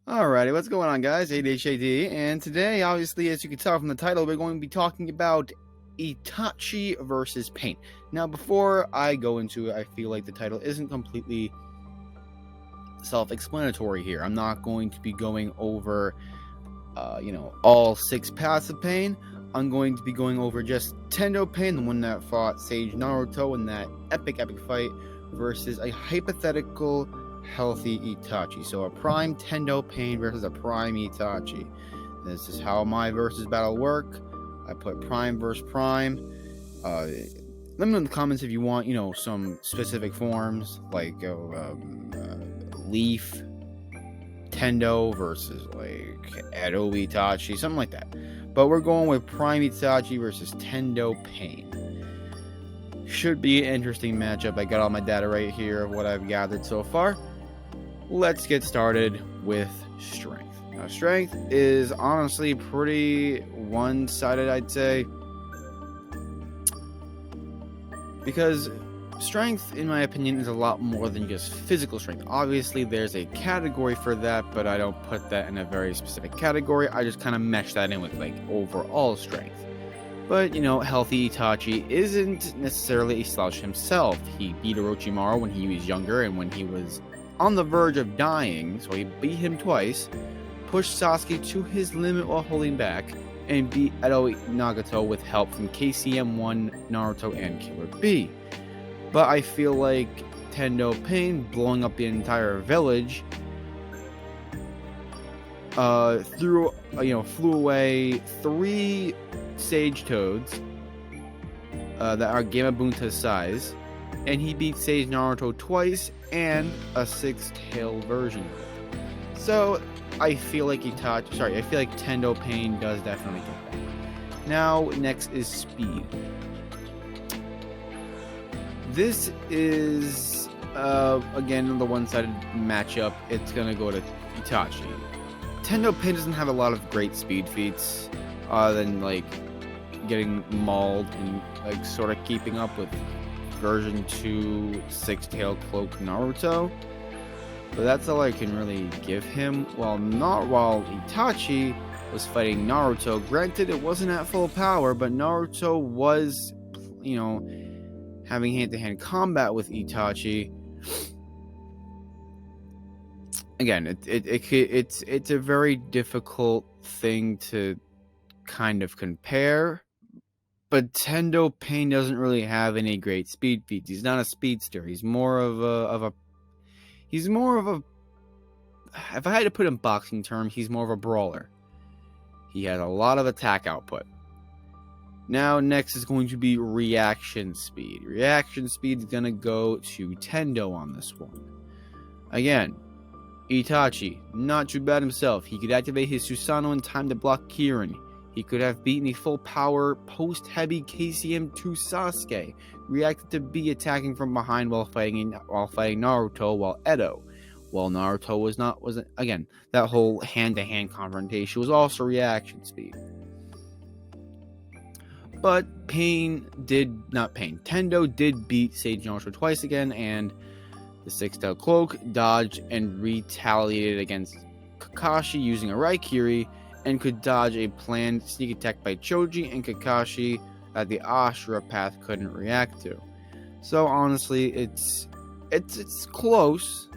Alrighty, what's going on, guys? ADHD, and today, obviously, as you can tell from the title, we're going to be talking about Itachi versus Pain. Now, before I go into it, I feel like the title isn't completely self-explanatory here. I'm not going to be going over, all 6 paths of pain. I'm going to be going over just Tendo Pain, the one that fought Sage Naruto in that epic fight, versus a hypothetical healthy Itachi. So a prime Tendo Pain versus a prime Itachi. This is how my versus battle work. I put prime versus prime. Let me know in the comments if you want, some specific forms like Leaf Tendo versus like Edo Itachi, something like that. But we're going with prime Itachi versus Tendo Pain. Should be an interesting matchup. I got all my data right here of what I've gathered so far. Let's get started with strength. Now, strength is honestly pretty one-sided, I'd say, because strength, in my opinion, is a lot more than just physical strength. Obviously, there's a category for that, but I don't put that in a very specific category. I just kind of mesh that in with, like, overall strength. But, healthy Itachi isn't necessarily a slouch himself. He beat Orochimaru when he was younger and when he was on the verge of dying, so he beat him twice, pushed Sasuke to his limit while holding back, and beat Edo Nagato with help from KCM1, Naruto, and Killer B. But I feel like Tendo Pain blowing up the entire village flew away 3 Sage Toads that are Gamma Bunta's size, and he beat Sage Naruto twice and a 6-tailed version of it. So I feel like Tendo Pain does definitely get that. Now, next is speed. This is again the one-sided matchup. It's gonna go to Itachi. Tendo Pain doesn't have a lot of great speed feats, other than like getting mauled and like sort of keeping up with version 2 6-tailed cloak Naruto. But that's all I can really give him. While Itachi was fighting Naruto, granted it wasn't at full power, but Naruto was, having hand-to-hand combat with Itachi. Again, it's a very difficult thing to kind of compare. But Tendo Pain doesn't really have any great speed feats. He's not a speedster. He's more of a. If I had to put in boxing terms, he's more of a brawler. He has a lot of attack output. Now, next is going to be reaction speed. Reaction speed is going to go to Tendo on this one. Again, Itachi, not too bad himself. He could activate his Susanoo in time to block Kirin. He could have beaten a full power post-heavy KCM2 Sasuke, reacted to B attacking from behind while fighting Naruto, while Naruto wasn't again, that whole hand-to-hand confrontation was also reaction speed. But Tendo did beat Sage Naruto twice again, and the 6-tailed cloak dodged and retaliated against Kakashi using a Raikiri, and could dodge a planned sneak attack by Choji and Kakashi that the Ashura path couldn't react to. So honestly, it's close,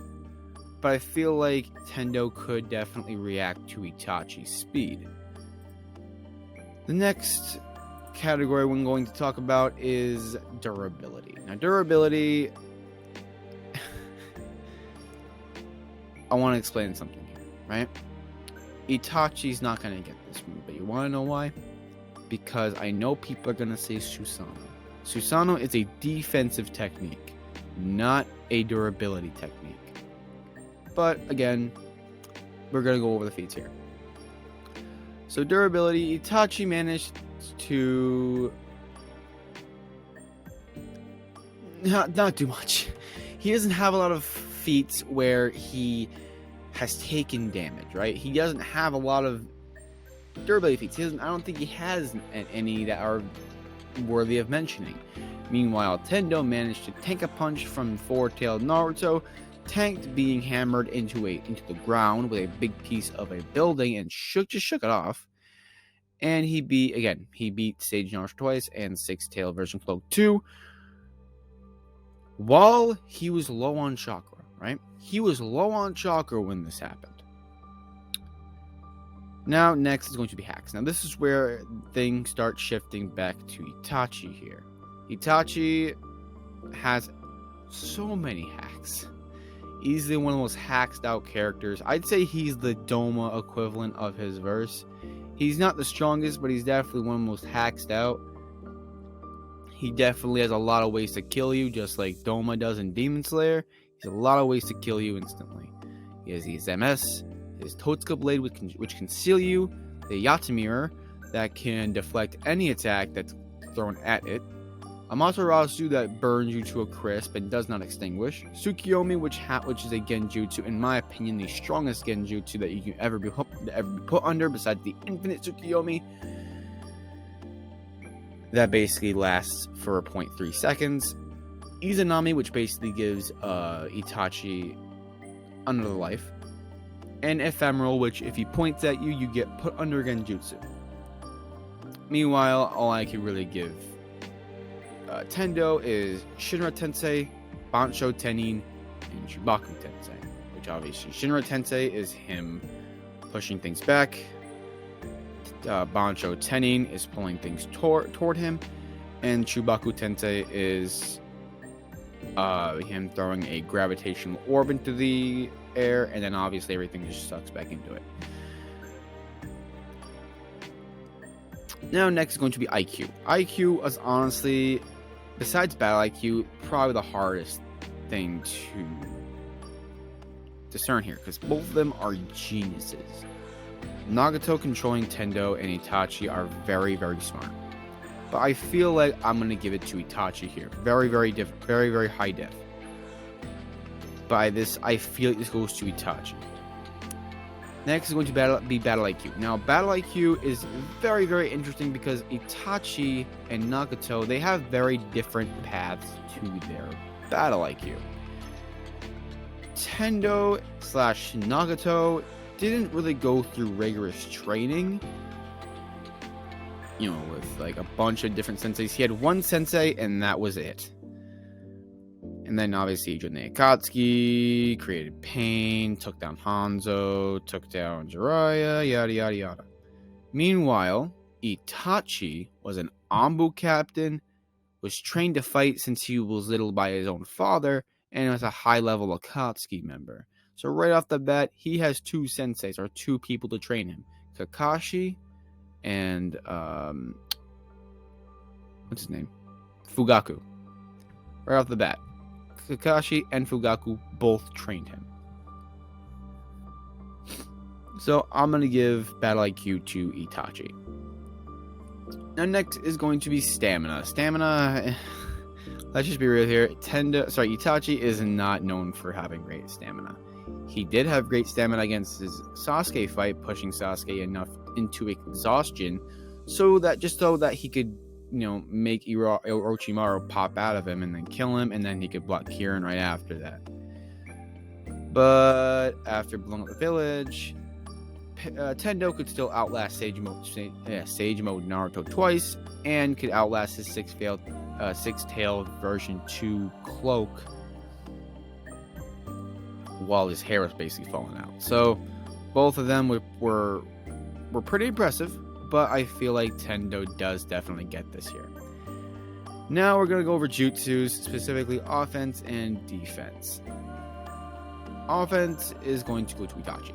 but I feel like Tendo could definitely react to Itachi's speed. The next category we're going to talk about is durability. Now, durability, I want to explain something here, right? Itachi's not going to get this one, but you want to know why? Because I know people are going to say Susanoo. Susanoo is a defensive technique, not a durability technique. But again, we're going to go over the feats here. So durability, Itachi managed to not do much. He doesn't have a lot of feats where he has taken damage, right? He doesn't have a lot of durability feats. I don't think he has any that are worthy of mentioning. Meanwhile, Tendo managed to tank a punch from 4-tailed Naruto, tanked being hammered into the ground with a big piece of a building and shook it off. And he beat Sage Naruto twice and Six-Tail version Cloak 2 while he was low on chakra, right? He was low on chakra when this happened. Now, next is going to be hacks. Now, this is where things start shifting back to Itachi here. Itachi has so many hacks. Easily one of the most hacked out characters. I'd say he's the Doma equivalent of his verse. He's not the strongest, but he's definitely one of the most hacked out. He definitely has a lot of ways to kill you, just like Doma does in Demon Slayer. He has a lot of ways to kill you instantly. He has his MS, his Totsuka Blade, which can seal you, the Yata Mirror, that can deflect any attack that's thrown at it, Amaterasu, that burns you to a crisp and does not extinguish, Tsukiyomi, which is a genjutsu, in my opinion, the strongest genjutsu that you can ever be put under, besides the infinite Tsukiyomi, that basically lasts for 0.3 seconds, Izanami, which basically gives Itachi another life, and Ephemeral, which if he points at you, you get put under genjutsu. Meanwhile, all I can really give Tendo is Shinra Tensei, Bansho Tenin, and Shubaku Tensei, which obviously Shinra Tensei is him pushing things back, Bansho Tenin is pulling things toward him, and Shubaku Tensei is him throwing a gravitational orb into the air, and then obviously everything just sucks back into it. Now, next is going to be IQ. IQ is honestly, besides battle IQ, probably the hardest thing to discern here, because both of them are geniuses. Nagato controlling Tendo and Itachi are very, very smart. But I feel like I'm going to give it to Itachi here. Very, very high def. By this, I feel like this goes to Itachi. Next is going to be Battle IQ. Now, Battle IQ is very, very interesting because Itachi and Nagato, they have very different paths to their Battle IQ. Tendo / Nagato didn't really go through rigorous training, with like a bunch of different senseis. He had one sensei, and that was it. And then obviously he joined the Akatsuki, created Pain, took down Hanzo, took down Jiraiya, yada yada yada. Meanwhile, Itachi was an Anbu captain, was trained to fight since he was little by his own father, and was a high-level Akatsuki member. So right off the bat, he has two senseis, or two people to train him. Kakashi and, what's his name? Fugaku. Right off the bat. Kakashi and Fugaku both trained him. So I'm going to give Battle IQ to Itachi. Now next is going to be Stamina. Stamina, let's just be real here. Itachi is not known for having great stamina. He did have great stamina against his Sasuke fight, pushing Sasuke enough into exhaustion so that he could, make Orochimaru pop out of him and then kill him, and then he could block Kirin right after that. But after blowing up the village, Tendo could still outlast Sage Mode Naruto twice, and could outlast his Six-Tail version 2 cloak while his hair was basically falling out. So both of them were pretty impressive, but I feel like Tendo does definitely get this here. Now we're going to go over jutsus, specifically offense and defense. Offense is going to go to Itachi.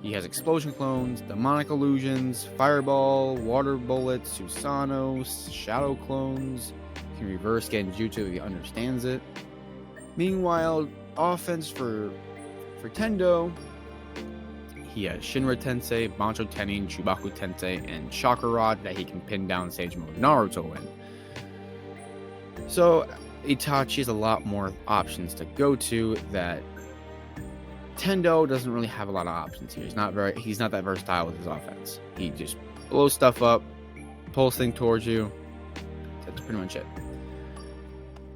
He has explosion clones, demonic illusions, fireball, water bullets, Susanoo, shadow clones. He can reverse genjutsu if he understands it. Meanwhile, offense for Tendo, he has Shinra Tensei, Bansho Tenin, Shubaku Tensei, and Chakra Rod that he can pin down Sage Mode Naruto in. So Itachi has a lot more options to go to that Tendo doesn't really have a lot of options here. He's not that versatile with his offense. He just blows stuff up, pulls things towards you. That's pretty much it.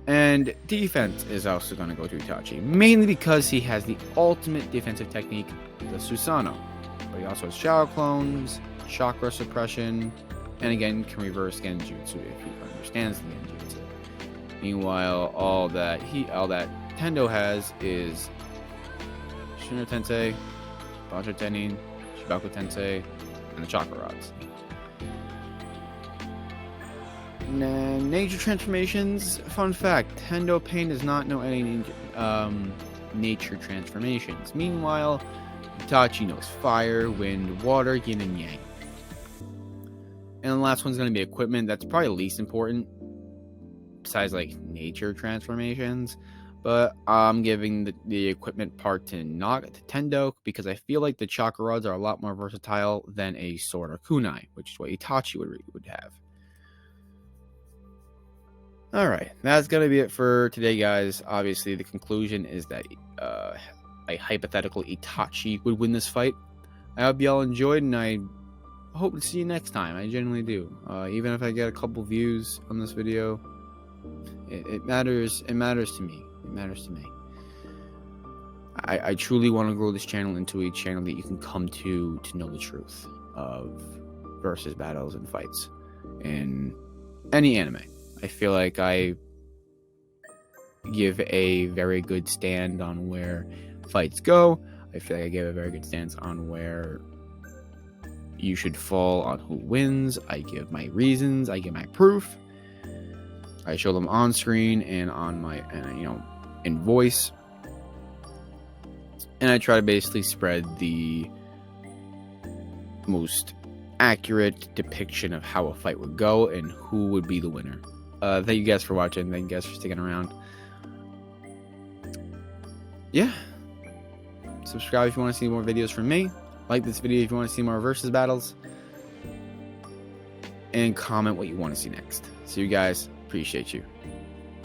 And defense is also going to go to Itachi, mainly because he has the ultimate defensive technique, the Susanoo. But he also has shadow clones, chakra suppression, and again can reverse Genjutsu if he understands the Genjutsu. Meanwhile, all that Tendo has is Shinra Tensei, Bancho Tenin, Shibaku Tensei, and the chakra rods. Nature transformations. Fun fact: Tendo Pain does not know any nature transformations. Meanwhile, Itachi knows fire, wind, water, yin and yang. And the last one's going to be equipment. That's probably least important, besides like nature transformations. But I'm giving the equipment part to Tendo because I feel like the chakra rods are a lot more versatile than a sword or kunai, which is what Itachi would have. Alright, that's going to be it for today, guys. Obviously, the conclusion is that a hypothetical Itachi would win this fight. I hope y'all enjoyed, and I hope to see you next time. I genuinely do. Even if I get a couple views on this video, it matters. It matters to me. It matters to me. I truly want to grow this channel into a channel that you can come to know the truth of versus battles and fights in any anime. I feel like I give a very good stand on where fights go. I feel like I give a very good stance on where you should fall on who wins. I give my reasons. I give my proof. I show them on screen and on my, in voice. And I try to basically spread the most accurate depiction of how a fight would go and who would be the winner. Thank you guys for watching. Thank you guys for sticking around. Yeah. Subscribe if you want to see more videos from me. Like this video if you want to see more versus battles. And comment what you want to see next. See you guys. Appreciate you.